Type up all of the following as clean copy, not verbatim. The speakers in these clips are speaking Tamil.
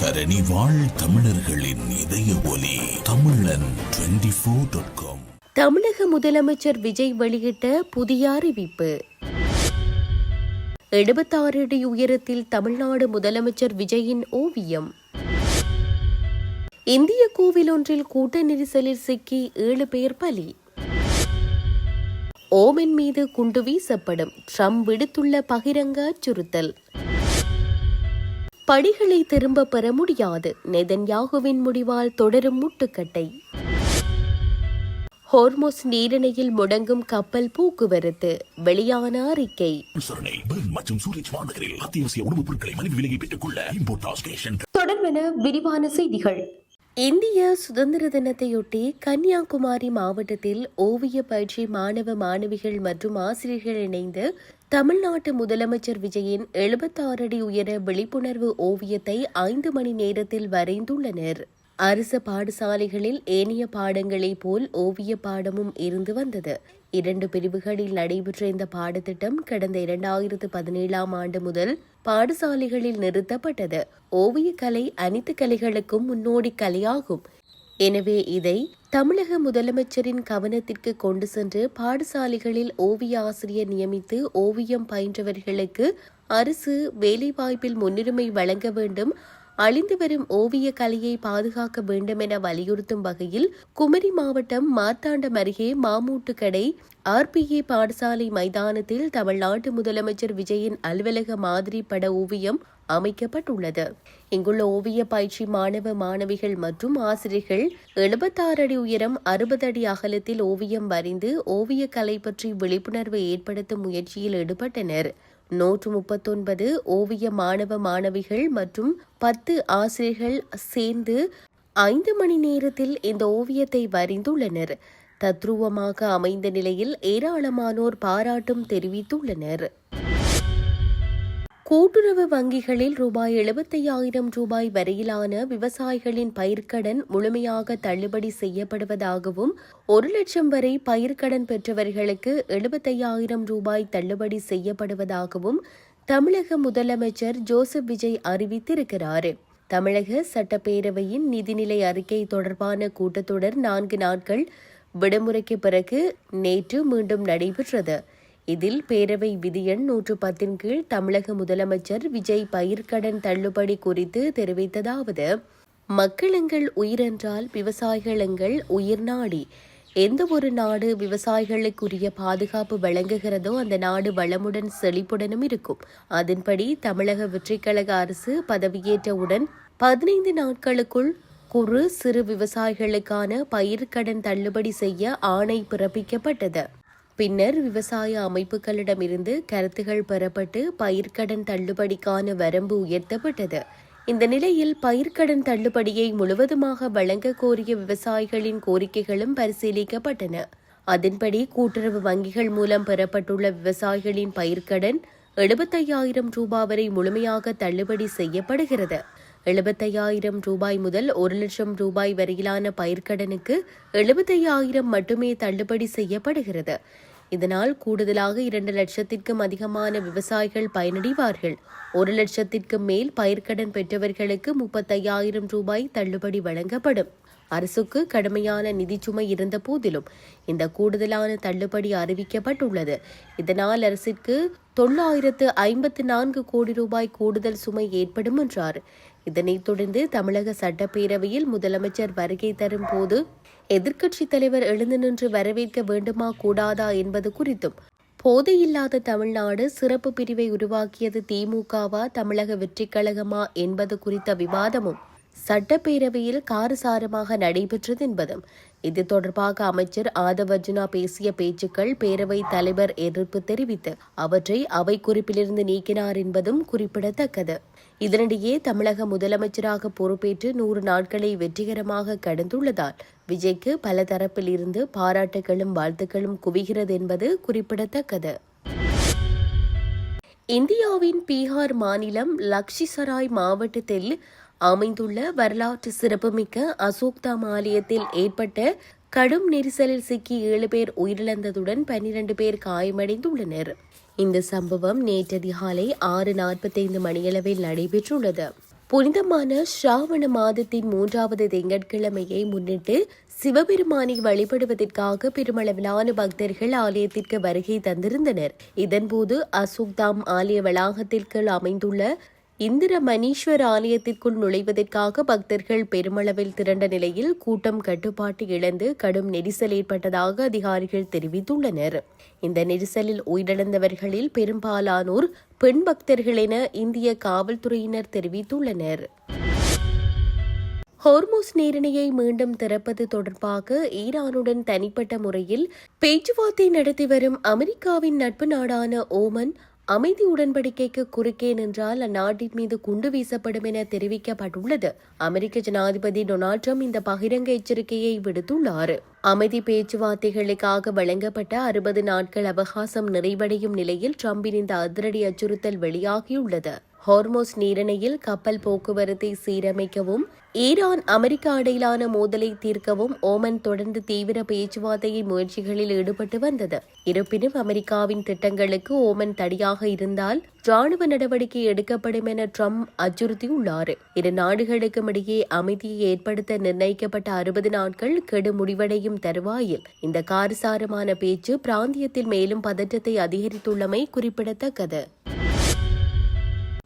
தரணி வாழ் தமிழர்களின் இதய ஒலி தமிழன் 24.com. தமிழக முதலமைச்சர் விஜய் வெளியிட்ட புதிய அறிவிப்பு. 76 அடி உயரத்தில் தமிழ்நாடு முதலமைச்சர் விஜயின் ஓவியம். இந்திய கோவில் ஒன்றில் கூட்ட நெரிசலில் சிக்கி 7 பேர் பலி. ஓமன் மீது குண்டு வீசப்படும், ட்ரம்ப் விடுத்துள்ள பகிரங்க அச்சுறுத்தல். படிகளை திரும்ப பெற முடியாது, நெதன்யாகுவின் முடிவால் தொடரும் முட்டுக்கட்டை. ஹோர்முஸ் நீரிணையில் முடங்கும் கப்பல் போக்குவரத்து, வெளியான அறிக்கை. தொடர்பென விரிவான செய்திகள். இந்திய சுதந்திர தினத்தையொட்டி கன்னியாகுமரி மாவட்டத்தில் ஓவிய பயிற்சி மாணவ மாணவிகள் மற்றும் ஆசிரியர்கள் இணைந்து தமிழ்நாட்டு முதலமைச்சர் விஜயின் 76 அடி உயர விழிப்புணர்வு ஓவியத்தை 5 மணி நேரத்தில் வரைந்துள்ளனர். அரசு பாடசாலைகளில் ஏனைய பாடங்களைப் போல் ஓவிய பாடமும் இருந்து வந்தது. 2 பிரிவுகளில் நடைபெற்ற இந்த பாடத்திட்டம் கடந்த 2017ஆம் ஆண்டு முதல் பாடசாலைகளில் நிறுத்தப்பட்டது. ஓவியக்கலை அனைத்து கலைகளுக்கும் முன்னோடி கலையாகும். எனவே இதை தமிழக முதலமைச்சரின் கவனத்திற்கு கொண்டு சென்று பாடசாலைகளில் ஓவிய ஆசிரியர் நியமித்து ஓவியம் பயின்றவர்களுக்கு அரசு வேலைவாய்ப்பில் முன்னுரிமை வழங்க வேண்டும், அழிந்து வரும் ஓவிய கலையை பாதுகாக்க வேண்டும் என வலியுறுத்தும் வகையில் குமரி மாவட்டம் மார்த்தாண்டம் அருகே மாமூட்டுக்கடை RPA பாடசாலை மைதானத்தில் தமிழ்நாட்டு முதலமைச்சர் விஜயின் அலுவலக மாதிரி பட ஓவியம் அமைக்கப்பட்டுள்ளது. இங்குள்ள ஓவிய பயிற்சி மாணவ மாணவிகள் மற்றும் ஆசிரியர்கள் 76 அடி உயரம் 60 அடி அகலத்தில் ஓவியம் வரைந்து ஓவிய கலை பற்றி விழிப்புணர்வு ஏற்படுத்தும் முயற்சியில் ஈடுபட்டனர். 139 ஓவிய மாணவ மாணவிகள் மற்றும் 10 ஆசிரியர்கள் சேர்ந்து 5 மணி நேரத்தில் இந்த ஓவியத்தை வரைந்துள்ளனர். தத்ரூபமாக அமைந்த நிலையில் ஏராளமானோர் பாராட்டும் தெரிவித்துள்ளனர். கூட்டுறவு வங்கிகளில் ரூபாய் 75,000 வரையிலான விவசாயிகளின் பயிர்க்கடன் முழுமையாக தள்ளுபடி செய்யப்படுவதாகவும் 1 லட்சம் வரை பயிர்க்கடன் பெற்றவர்களுக்கு 75,000 தள்ளுபடி செய்யப்படுவதாகவும் தமிழக முதலமைச்சர் ஜோசப் விஜய் அறிவித்திருக்கிறார். தமிழக சட்டப்பேரவையின் நிதிநிலை அறிக்கை தொடர்பான கூட்டத்தொடர் 4 நாட்கள் விடுமுறைக்கு பிறகு நேற்று மீண்டும் நடைபெற்றது. இதில் பேரவை விதி எண் 110 கீழ் தமிழக முதலமைச்சர் விஜய் பயிர்க்கடன் தள்ளுபடி குறித்து தெரிவித்ததாவது: மக்கள் எங்கள் உயிரென்றால் விவசாயிகள் எங்கள் உயிர் நாடி. எந்த ஒரு நாடு விவசாயிகளுக்குரிய பாதுகாப்பு வழங்குகிறதோ அந்த நாடு வளமுடன் செழிப்புடனும் இருக்கும். அதன்படி தமிழக வெற்றிக்கழக அரசு பதவியேற்றவுடன் 15 நாட்களுக்குள் குறு சிறு விவசாயிகளுக்கான பயிர்க்கடன் தள்ளுபடி செய்ய ஆணை பிறப்பிக்கப்பட்டது. பின்னர் விவசாய அமைப்புகளிடமிருந்து கருத்துகள் பெறப்பட்டு பயிர்க்கடன் தள்ளுபடிக்கான வரம்பு உயர்த்தப்பட்டது. இந்த நிலையில் பயிர்க்கடன் தள்ளுபடியை முழுவதுமாக வழங்க கோரிய விவசாயிகளின் கோரிக்கைகளும் பரிசீலிக்கப்பட்டன. அதன்படி கூட்டுறவு வங்கிகள் மூலம் பெறப்பட்டுள்ள விவசாயிகளின் பயிர்க்கடன் 75,000 வரை முழுமையாக தள்ளுபடி செய்யப்படுகிறது. 75,000 முதல் 1 லட்சம் வரையிலான பயிர்க்கடனுக்கு 75,000 மட்டுமே தள்ளுபடி செய்யப்படுகிறது. இதனால் கூடுதலாக 2 லட்சத்திற்கும் அதிகமான விவசாயிகள் பயனடைவார்கள். 1 லட்சத்திற்கும் மேல் பயிர்க்கடன் பெற்றவர்களுக்கு 35,000 தள்ளுபடி வழங்கப்படும். அரசுக்கு கடுமையான நிதிச்சுமை இருந்த போதிலும் இந்த கூடுதலான தள்ளுபடி அறிவிக்கப்பட்டுள்ளது. இதனால் அரசிற்கு 954 கோடி ரூபாய் கூடுதல் சுமை ஏற்படும் என்றார். இதனைத் தொடர்ந்து தமிழக சட்டப்பேரவையில் முதலமைச்சர் வருகை தரும் போது எதிர்க்கட்சித் தலைவர் எழுந்து நின்று வரவேற்க வேண்டுமா கூடாதா என்பது குறித்தும், போதையில்லாத தமிழ்நாடு சிறப்பு பிரிவை உருவாக்கியது திமுகவா தமிழக வெற்றிக்கழகமா என்பது குறித்த விவாதமும் சட்டப்பேரவையில் காரசாரமாக நடைபெற்றது என்பதும், இது தொடர்பாக அமைச்சர் ஆதவ் அர்ஜுனா பேசிய பேச்சுக்கள் பேரவை தலைவர் எதிர்ப்பு தெரிவித்து அவற்றை அவை குறிப்பிலிருந்து நீக்கினார் என்பதும் குறிப்பிடத்தக்கது. இதனிடையே தமிழக முதலமைச்சராக பொறுப்பேற்று 100 நாட்களை வெற்றிகரமாக கடந்துள்ளதால் விஜய்க்கு பல தரப்பில் இருந்து பாராட்டுகளும் வாழ்த்துக்களும் குவிகிறது என்பது குறிப்பிடத்தக்கது. இந்தியாவின் பீகார் மாநிலம் லக்ஷிசராய் மாவட்டத்தில் அமைந்துள்ள வரலாற்று சிறப்புமிக்க அசோக்தாம் ஆலயத்தில் ஏற்பட்ட கடும் நெரிசலில் சிக்கி 7 பேர் உயிரிழந்ததுடன் 12 பேர் காயமடைந்துள்ளனர். இந்த சம்பவம் நேற்று அதிகாலை 6:45 மணியளவில் நடைபெற்றுள்ளது. புனிதமான ஸ்ராவண மாதத்தின் 3வது திங்கட்கிழமையை முன்னிட்டு சிவபெருமானை வழிபடுவதற்காக பெருமளவிலான பக்தர்கள் ஆலயத்திற்கு வருகை தந்திருந்தனர். இதன்போது அசோக்தாம் ஆலய வளாகத்திற்கு அமைந்துள்ள இந்திர மணீஸ்வர் ஆலயத்திற்குள் நுழைவதற்காக பக்தர்கள் பெருமளவில் திரண்ட நிலையில் கூட்டம் கட்டுப்பாட்டு இழந்து கடும் நெரிசல் ஏற்பட்டதாக அதிகாரிகள் தெரிவித்துள்ளனர். இந்த நெரிசலில் உயிரிழந்தவர்களில் பெரும்பாலானோர் பெண் பக்தர்கள் என இந்திய காவல்துறையினர் தெரிவித்துள்ளனர். ஹோர்முஸ் நீரிணையை மீண்டும் திறப்பது தொடர்பாக ஈரானுடன் தனிப்பட்ட முறையில் பேச்சுவார்த்தை நடத்தி வரும் அமெரிக்காவின் நட்பு நாடான ஓமன் அமைதி உடன்படிக்கைக்கு குறுக்கே நின்றால் அந்நாட்டின் மீது குண்டு வீசப்படும் என தெரிவிக்கப்பட்டுள்ளது. அமெரிக்க ஜனாதிபதி டொனால்ட் ட்ரம்ப் இந்த பகிரங்க எச்சரிக்கையை விடுத்துள்ளார். அமைதி பேச்சுவார்த்தைகளுக்காக வழங்கப்பட்ட 60 நாட்கள் அவகாசம் நிறைவடையும் நிலையில் ட்ரம்பின் இந்த அதிரடி அச்சுறுத்தல் வெளியாகியுள்ளது. ஹோர்முஸ் நீரிணையில் கப்பல் போக்குவரத்தை சீரமைக்கவும் ஈரான் அமெரிக்கா இடையிலான மோதலை தீர்க்கவும் ஓமன் தொடர்ந்து தீவிர பேச்சுவார்த்தை முயற்சிகளில் ஈடுபட்டு வந்தது. இருப்பினும் அமெரிக்காவின் திட்டங்களுக்கு ஓமன் தடையாக இருந்தால் ராணுவ நடவடிக்கை எடுக்கப்படும் என ட்ரம்ப் அச்சுறுத்தியுள்ளார். இரு நாடுகளுக்கும் இடையே அமைதியை ஏற்படுத்த நிர்ணயிக்கப்பட்ட 60 நாட்கள் கெடு முடிவடையும் தருவாயில் இந்த காரசாரமான பேச்சு பிராந்தியத்தில் மேலும் பதற்றத்தை அதிகரித்துள்ளமை குறிப்பிடத்தக்கது.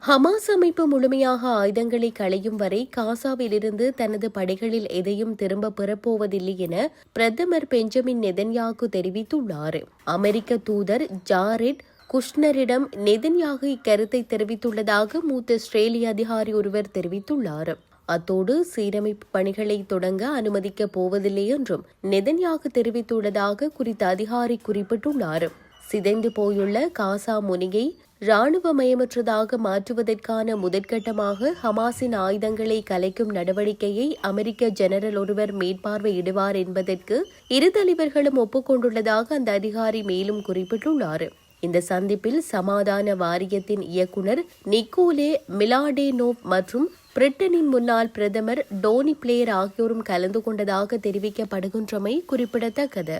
ஹமாஸ் அமைப்பு முழுமையாக ஆயுதங்களை களையும் வரை காசாவிலிருந்து தனது படைகளில் எதையும் திரும்ப பெறப்போவதில்லை என பிரதமர் பெஞ்சமின் நெதன்யாகு தெரிவித்துள்ளார். அமெரிக்க தூதர் ஜாரெட் குஷ்னரிடம் நெதன்யாகு இக்கருத்தை தெரிவித்துள்ளதாக மூத்த இஸ்ரேலிய அதிகாரி ஒருவர் தெரிவித்துள்ளார். அத்தோடு சீரமைப்பு பணிகளை தொடங்க அனுமதிக்கப் போவதில்லை என்றும் நெதன்யாகு தெரிவித்துள்ளதாக குறித்த அதிகாரி குறிப்பிட்டுள்ளார். சிதைந்து போயுள்ள காசா முனையை இராணுவமயமற்றதாக மாற்றுவதற்கான முதற்கட்டமாக ஹமாஸின் ஆயுதங்களை கலைக்கும் நடவடிக்கையை அமெரிக்க ஜெனரல் ஒருவர் மேற்பார்வையிடுவார் என்பதற்கு இரு தலைவர்களும் ஒப்புக்கொண்டுள்ளதாக அந்த அதிகாரி மேலும் குறிப்பிட்டுள்ளார். இந்த சந்திப்பில் சமாதான வாரியத்தின் இயக்குநர் நிக்கோலே மிலாடேனோவ் மற்றும் பிரிட்டனின் முன்னாள் பிரதமர் டோனி பிளேயர் ஆகியோரும் கலந்து கொண்டதாக தெரிவிக்கப்படுகின்றமை குறிப்பிடத்தக்கது.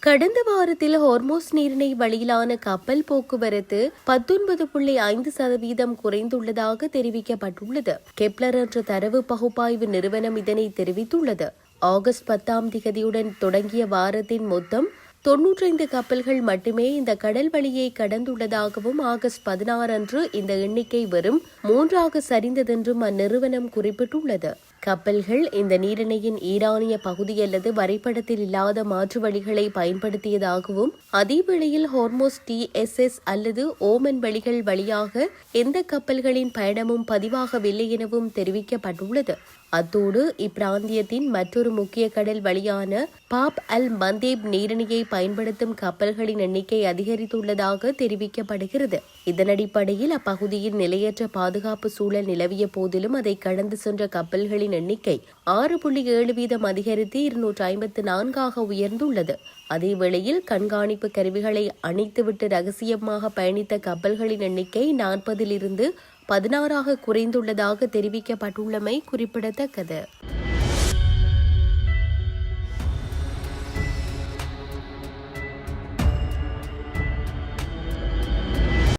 கடந்த வாரத்தில் ஹோர்முஸ் நீரிணை வழியிலான கப்பல் போக்குவரத்து 19.5% குறைந்துள்ளதாக தெரிவிக்கப்பட்டுள்ளது. கெப்லர் என்ற தரவு பகுப்பாய்வு நிறுவனம் இதனை தெரிவித்துள்ளது. ஆகஸ்ட் 10 தொடங்கிய வாரத்தின் மொத்தம் 95 கப்பல்கள் மட்டுமே இந்த கடல் வழியை கடந்துள்ளதாகவும் ஆகஸ்ட் 16 இந்த எண்ணிக்கை வெறும் 3 சரிந்ததென்றும் அந்நிறுவனம் குறிப்பிட்டுள்ளது. கப்பல்கள் இந்த நீரிணையின் ஈரானிய பகுதி அல்லது வரைபடத்தில் இல்லாத மாற்று வழிகளை பயன்படுத்தியதாகவும் அதேவேளையில் ஹோர்முஸ் TSS அல்லது ஓமன் வழிகள் வழியாக எந்த கப்பல்களின் பயணமும் பதிவாகவில்லை எனவும் தெரிவிக்கப்பட்டுள்ளது. அத்தோடு இப்பிராந்தியத்தின் மற்றொரு முக்கிய கடல் வழியான பாப் அல் மந்தேப் நீரிணையை பயன்படுத்தும் கப்பல்களின் எண்ணிக்கை அதிகரித்துள்ளதாக தெரிவிக்கப்படுகிறது. இதனடிப்படையில் அப்பகுதியில் நிலையற்ற பாதுகாப்பு சூழல் நிலவிய போதிலும் அதை கடந்து சென்ற கப்பல்களின் எண்ணிக்கை 6.7% அதிகரித்து 254 உயர்ந்துள்ளது. அதேவேளையில் கண்காணிப்பு கருவிகளை அணைத்துவிட்டு ரகசியமாக பயணித்த கப்பல்களின் எண்ணிக்கை 40 இருந்து 16 குறைந்துள்ளதாக தெரிவிக்கப்பட்டுள்ளமை குறிப்பிடத்தக்கது.